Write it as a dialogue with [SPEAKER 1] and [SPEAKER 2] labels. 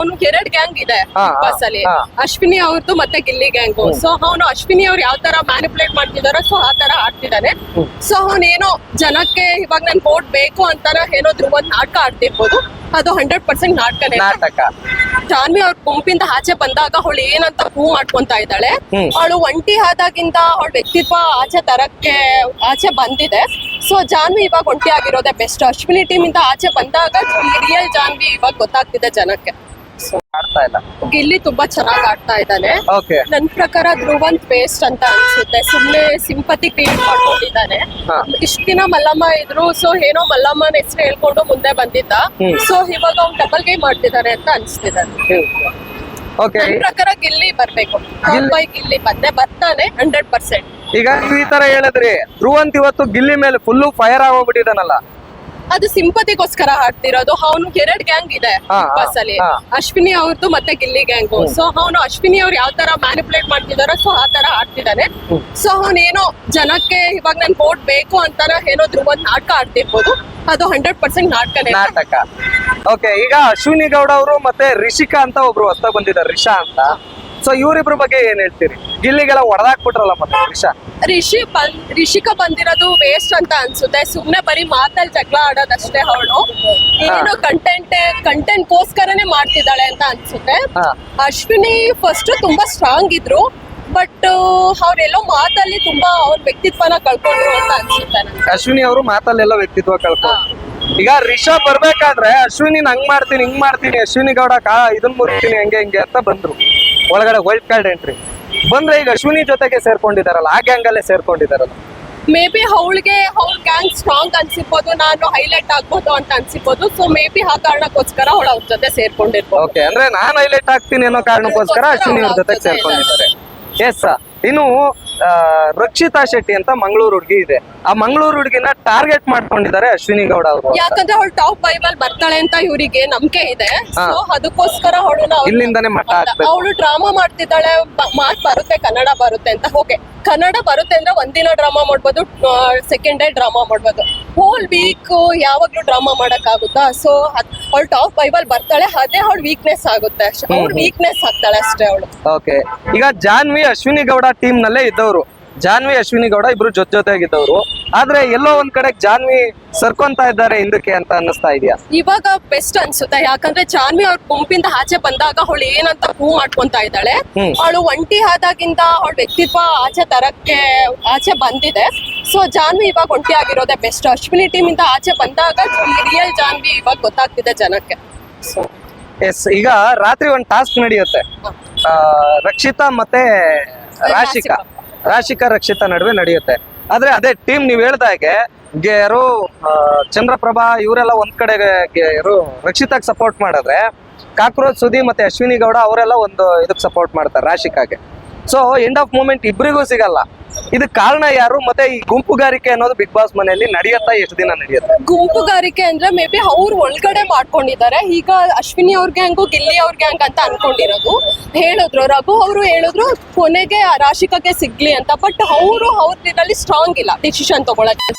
[SPEAKER 1] ಅವನು 2 ಗ್ಯಾಂಗ್ ಇದೆ
[SPEAKER 2] ಹಾ,
[SPEAKER 1] ಬಸ್ ಅಲ್ಲಿ.
[SPEAKER 2] ಹಾ.
[SPEAKER 1] ಅಶ್ವಿನಿ ಅವ್ರದ್ದು ಮತ್ತೆ ಗಿಲ್ಲಿ ಗ್ಯಾಂಗು. ಸೊ ಅವನು ಅಶ್ವಿನಿ ಅವ್ರು ಯಾವ ತರ ಮ್ಯಾನಿಪುಲೇಟ್ ಮಾಡ್ತಿದಾರೋ ಸೊ ಆ ತರ ಆಡ್ತಿದ್ದಾನೆ. ಸೊ ಅವನೇನೋ ಜನಕ್ಕೆ ಇವಾಗ ನನ್ ವೋಟ್ ಬೇಕು ಅಂತಾರ ಏನೋ ಧ್ರುವಂತ್ ನಾಟಕ ಆಡ್ತಿರ್ಬೋದು. ಅದು 100% ನಾಟಕನೇ.
[SPEAKER 2] ನಾಟಕ.
[SPEAKER 1] ಜಾನ್ವಿ ಅವ್ರ ಗುಂಪಿಂದ ಆಚೆ ಬಂದಾಗ ಅವಳು ಏನಂತ ಪ್ರೂವ್ ಮಾಡ್ಕೊಂತ ಇದ್ದಾಳೆ. ಅವಳು ಒಂಟಿ ಆದಾಗಿಂದ ಅವಳ ವ್ಯಕ್ತಿತ್ವ ಆಚೆ ಬಂದಿದೆ. ಸೊ ಜಾನ್ವಿ ಇವಾಗ ಒಂಟಿ ಆಗಿರೋದೇ ಬೆಸ್ಟ್. ಅಶ್ವಿನಿ ಟೀಮ್ ಇಂದ ಆಚೆ ಬಂದಾಗ ರಿಯಲ್ ಜಾನ್ವಿ ಇವಾಗ ಗೊತ್ತಾಗ್ತಿದೆ ಜನಕ್ಕೆ.
[SPEAKER 2] ಆಡ್ತಾ ಇಲ್ಲ.
[SPEAKER 1] ಗಿಲ್ಲಿ ತುಂಬಾ ಚೆನ್ನಾಗಿ ಆಡ್ತಾ ಇದ್ದಾನೆ.
[SPEAKER 2] ಓಕೆ.
[SPEAKER 1] ನನ್ ಪ್ರಕಾರ ಧ್ರುವಂತ್ ವೇಸ್ಟ್ ಅಂತ ಅನ್ಸುತ್ತೆ. ಸುಮ್ನೆ ಸಿಂಪತಿ ಕ್ರಿಯೇಟ್ ಮಾಡ್ಕೊಂಡಿದ್ದಾನೆ. ಇಷ್ಟ ದಿನ ಮಲ್ಲಮ್ಮ ಇದ್ರು. ಸೊ ಏನೋ ಮಲ್ಲಮ್ಮನ ಹೆಸರು ಹೇಳ್ಕೊಂಡು ಮುಂದೆ ಬಂದಿದ್ದ. ಸೊ ಇವಾಗ ಅವ್ನು ಡಬಲ್ ಗೇಮ್ ಮಾಡ್ತಿದ್ದಾರೆ ಅಂತ ಅನ್ಸ್ತಿದ್ದಾನೆ.
[SPEAKER 2] ಓಕೆ.
[SPEAKER 1] ನನ್ ಪ್ರಕಾರ ಗಿಲ್ಲಿ ಬರ್ಬೇಕು. ಗಿಲ್ಲಿ ಬರ್ತಾನೆ 100%.
[SPEAKER 2] ಈಗ ನೀವು ಈ ತರ ಹೇಳಿದ್ರಿ, ಧ್ರುವಂತ್ ಇವತ್ತು ಗಿಲ್ಲಿ ಮೇಲೆ ಫುಲ್ಲು ಫೈರ್ ಆಗೋಗ್ಬಿಟ್ಟಿದಾನಲ್ಲ.
[SPEAKER 1] ಅದು ಸಿಂಪತಿಗೋಸ್ಕರ ಆಡ್ತಿರೋದು. ಅವನು 2 ಗ್ಯಾಂಗ್ ಇದೆ ಬಸ್ ಅಲ್ಲಿ. ಅಶ್ವಿನಿ ಅವ್ರದ್ದು ಮತ್ತೆ ಗಿಲ್ಲಿ ಗ್ಯಾಂಗು. ಸೊ ಅವನು ಅಶ್ವಿನಿ ಅವ್ರು ಯಾವ ತರ ಮ್ಯಾನಿಪುಲೇಟ್ ಮಾಡ್ತಿದಾರೋ ಸೊ ಆ ತರ ಆಡ್ತಿದ್ದಾನೆ. ಸೊ ಅವನೇನೋ ಜನಕ್ಕೆ ಇವಾಗ ನನ್ ವೋಟ್ ಬೇಕು ಅಂತಾರ ಏನೋ ಧ್ರುವಂತ್ ನಾಟಕ ಆಡ್ತಿರ್ಬೋದು. ಅದು 100% ನಾಟಕನೇ.
[SPEAKER 2] ನಾಟಕ. ಓಕೆ. ಈಗ ಅಶ್ವಿನಿ ಗೌಡ ಅವರು ಮತ್ತೆ ರಿಷಿಕಾ ಅಂತ ಒಬ್ರು ಹೊಸ ಬಂದಿದ್ದಾರೆ, ರಿಷಾ ಅಂತ. ಸೊ ಇವ್ರಿಬ್ರ ಬಗ್ಗೆ ಏನ್ ಹೇಳ್ತೀರಿ? ಗಿಲ್ಲಿಗೆಲ್ಲ ಹೊಡೆದಾಕ್ಬಿಟ್ರಲ್ಲ ಮತ್ತೆ
[SPEAKER 1] ರಿಷಿಕಾ ಬಂದಿರೋದು ವೇಸ್ಟ್ ಅಂತ ಅನ್ಸುತ್ತೆ. ಸುಮ್ನೆ ಬರೀ ಮಾತಲ್ಲಿ ಜಗಳ ಆಡೋದಷ್ಟೇ. ಅವಳು ಏನೋ ಕಂಟೆಂಟ್ ಗೋಸ್ಕರನೇ ಮಾಡ್ತಿದ್ದಾಳೆ ಅಂತ ಅನ್ಸುತ್ತೆ. ಅಶ್ವಿನಿ ಫಸ್ಟ್ ತುಂಬಾ ಸ್ಟ್ರಾಂಗ್ ಇದ್ರು. ಬಟ್ ಅವ್ರೆಲ್ಲೋ ಮಾತಲ್ಲಿ ತುಂಬಾ ಅವ್ರ ವ್ಯಕ್ತಿತ್ವನ ಕಳ್ಕೊಂಡ್ರು ಅಂತ ಅನ್ಸುತ್ತೆ ನನಗೆ.
[SPEAKER 2] ಅಶ್ವಿನಿ ಅವರು ಮಾತಲ್ಲೆಲ್ಲ ವ್ಯಕ್ತಿತ್ವ ಕಳ್ಕೊಂಡು. ಈಗ ರಿಷಾ ಬರ್ಬೇಕಾದ್ರೆ ಅಶ್ವಿನಿ ಹಂಗ್ ಮಾಡ್ತೀನಿ ಹಿಂಗ್ ಮಾಡ್ತೀನಿ, ಅಶ್ವಿನಿ ಗೌಡ ಇದನ್ ಮುರಿತೀನಿ ಹಂಗೆ ಅಂತ ಬಂದ್ರು. ಒಳಗಡೆ ವೈಲ್ಡ್ ಕಾರ್ಡ್ ಎಂಟ್ರಿ ಬಂದ್ರೆ ಈಗ ಅಶ್ವಿನಿ ಜೊತೆಗೆ ಸೇರ್ಕೊಂಡಿದಾರಲ್ಲ, ಆ ಗ್ಯಾಂಗ್ ಅಲ್ಲೇ ಸೇರ್ಕೊಂಡಿದಾರಲ್ಲ.
[SPEAKER 1] ಮೇ ಬಿ ಅವಳಿಗೆ ಅವ್ರ ಗ್ಯಾಂಗ್ ಸ್ಟ್ರಾಂಗ್ ಅನ್ಸಿರ್ಬೋದು, ನಾನು ಹೈಲೈಟ್ ಆಗ್ಬೋದು ಅಂತ ಅನ್ಸಿರ್ಬೋದು. ಸೊ ಮೇ ಬಿ ಆ ಕಾರಣಕ್ಕೋಸ್ಕರ ಅವಳು ಅವ್ರ ಜೊತೆ ಸೇರ್ಕೊಂಡಿರ್ಬೋದು.
[SPEAKER 2] ಓಕೆ. ಅಂದ್ರೆ ನಾನ್ ಹೈಲೈಟ್ ಆಗ್ತೀನಿ ಅನ್ನೋ ಕಾರಣಕ್ಕೋಸ್ಕರ ಅಶ್ವಿನಿ ಅವ್ರ ಜೊತೆ ಸೇರ್ಕೊಂಡಿದ್ದಾರೆ. ಎಸ್. ಇನ್ನು ರಕ್ಷಿತಾ ಶೆಟ್ಟಿ ಅಂತ ಮಂಗಳೂರು ಹುಡುಗಿ ಇದೆ. ಆ ಮಂಗಳೂರು ಹುಡುಗಿನ ಟಾರ್ಗೆಟ್ ಮಾಡ್ಕೊಂಡಿದ್ದಾರೆ ಅಶ್ವಿನಿ ಗೌಡ ಅವರು.
[SPEAKER 1] ಯಾಕಂದ್ರೆ ಅವಳು ಟಾಪ್ 5 ಅಲ್ಲಿ ಬರ್ತಾಳೆ ಅಂತ ಇವರಿಗೆ ನಂಬಿಕೆ ಇದೆ. ಸೊ ಅದಕ್ಕೋಸ್ಕರ
[SPEAKER 2] ಇಲ್ಲಿಂದಾನೆ ಮಟ್ಟ
[SPEAKER 1] ಅವಳು ಡ್ರಾಮಾ ಮಾಡ್ತಿದ್ದಾಳೆ. ಮಾತ್ ಬರುತ್ತೆ, ಕನ್ನಡ ಬರುತ್ತೆ ಅಂತ. ಓಕೆ, ಕನ್ನಡ ಬರುತ್ತೆ ಅಂದ್ರೆ ಒಂದಿನ ಡ್ರಾಮಾ ಮಾಡ್ಬೋದು, ಸೆಕೆಂಡ್ ಡೇ ಡ್ರಾಮಾ ಮಾಡ್ಬೋದು. ಹೋಲ್ ವೀಕ್ ಯಾವಾಗ್ಲೂ ಡ್ರಾಮಾ ಮಾಡಕ್ ಆಗುತ್ತಾ? ಸೊ ಅವಳು ಟಾಪ್ 5 ಅಲ್ಲಿ ಬರ್ತಾಳೆ. ಅದೇ ಅವಳ ವೀಕ್ನೆಸ್ ಆಗುತ್ತೆ. ಅವ್ಳ ವೀಕ್ನೆಸ್ ಆಗ್ತಾಳೆ ಅಷ್ಟೇ ಅವಳು.
[SPEAKER 2] ಓಕೆ. ಈಗ ಜಾನ್ವಿ ಅಶ್ವಿನಿ ಗೌಡ ಟೀಮ್ ನಲ್ಲೇ ಇದ್ದವರು. ಜಾನ್ವಿ ಅಶ್ವಿನಿ ಗೌಡ ಇಬ್ರು ಜೊತೆಗಿದ್ದವರು. ಆದ್ರೆ ಎಲ್ಲೋ ಒಂದ್ ಕಡೆ ಜಾನ್ವಿ ಸರ್ಕೊಂತಾ ಇದ್ದಾರೆ ಹಿಂದಕ್ಕೆ ಅಂತ ಅನ್ನಿಸ್ತಾ ಇದೆಯಾ?
[SPEAKER 1] ಇವಾಗ ಬೆಸ್ಟ್ ಅನ್ಸುತ್ತೆ. ಯಾಕಂದ್ರೆ ಜಾನ್ವಿ ಅವ್ರ ಗುಂಪಿಂದ ಆಚೆ ಬಂದಾಗ ಅವಳು ಏನಂತ ಪ್ರೂವ್ ಮಾಡ್ಕೊಂತ ಇದ್ದಾಳೆ. ಅವಳು ಒಂಟಿ ಆದಾಗಿಂದ ಅವಳ ವ್ಯಕ್ತಿತ್ವ ಆಚೆ ಬಂದಿದೆ. ಸೊ ಜಾನ್ವಿ ಇವಾಗ ಒಂಟಿ ಆಗಿರೋದೇ ಬೆಸ್ಟ್. ಅಶ್ವಿನಿ ಟೀಮ್ ಇಂದ ಆಚೆ ಬಂದಾಗ ರಿಯಲ್ ಜಾನ್ವಿ ಇವಾಗ ಗೊತ್ತಾಗ್ತಿದೆ ಜನಕ್ಕೆ.
[SPEAKER 2] ಎಸ್. ಈಗ ರಾತ್ರಿ ಒಂದು ಟಾಸ್ಕ್ ನಡೆಯುತ್ತೆ, ರಕ್ಷಿತಾ ಮತ್ತೆ ರಾಶಿಕಾ ರಕ್ಷಿತಾ ನಡುವೆ ನಡೆಯುತ್ತೆ. ಆದ್ರೆ ಅದೇ ಟೀಮ್ ನೀವ್ ಹೇಳ್ದಾಗೆ ಯಾರು ಚಂದ್ರಪ್ರಭಾ ಇವರೆಲ್ಲ ಒಂದ್ ಕಡೆಗೆ ರಕ್ಷಿತಾಗ್ ಸಪೋರ್ಟ್ ಮಾಡಿದ್ರೆ, ಕಾಕ್ರೋಚ್ ಸುದಿ ಮತ್ತೆ ಅಶ್ವಿನಿ ಗೌಡ ಅವರೆಲ್ಲ ಒಂದು ಇದಕ್ ಸಪೋರ್ಟ್ ಮಾಡ್ತಾರೆ ರಾಶಿಕಾಗೆ. ಸೊ ಎಂಡ್ ಆಫ್ ಮೂಮೆಂಟ್ ಇಬ್ಬರಿಗೂ ಸಿಗಲ್ಲ. ಇದಕ್ ಕಾರಣ ಯಾರು? ಮತ್ತೆ ಈ ಗುಂಪುಗಾರಿಕೆ ಅನ್ನೋದು ಬಿಗ್ ಬಾಸ್ ಮನೆಯಲ್ಲಿ ನಡೆಯುತ್ತಾ? ಎಷ್ಟು ದಿನ ನಡೆಯುತ್ತೆ
[SPEAKER 1] ಗುಂಪುಗಾರಿಕೆ ಅಂದ್ರೆ? ಮೇ ಬಿ ಅವ್ರು ಒಳಗಡೆ ಮಾಡ್ಕೊಂಡಿದ್ದಾರೆ. ಈಗ ಅಶ್ವಿನಿ ಅವ್ರ ಗ್ಯಾಂಗು ಗಿಲ್ಲಿ ಅವ್ರ ಗ್ಯಾಂಗ್ ಅಂತ ಅನ್ಕೊಂಡಿರೋದು. ರಘು ಅವರು ಹೇಳಿದ್ರು ಕೊನೆಗೆ ರಾಶಿಕಾಗೆ ಸಿಗ್ಲಿ ಅಂತ. ಬಟ್ ಅವ್ರ ಇದ್ರಲ್ಲಿ ಸ್ಟ್ರಾಂಗ್ ಇಲ್ಲ ಡಿಸಿಷನ್ ತಗೊಳಕ್ಕೆ.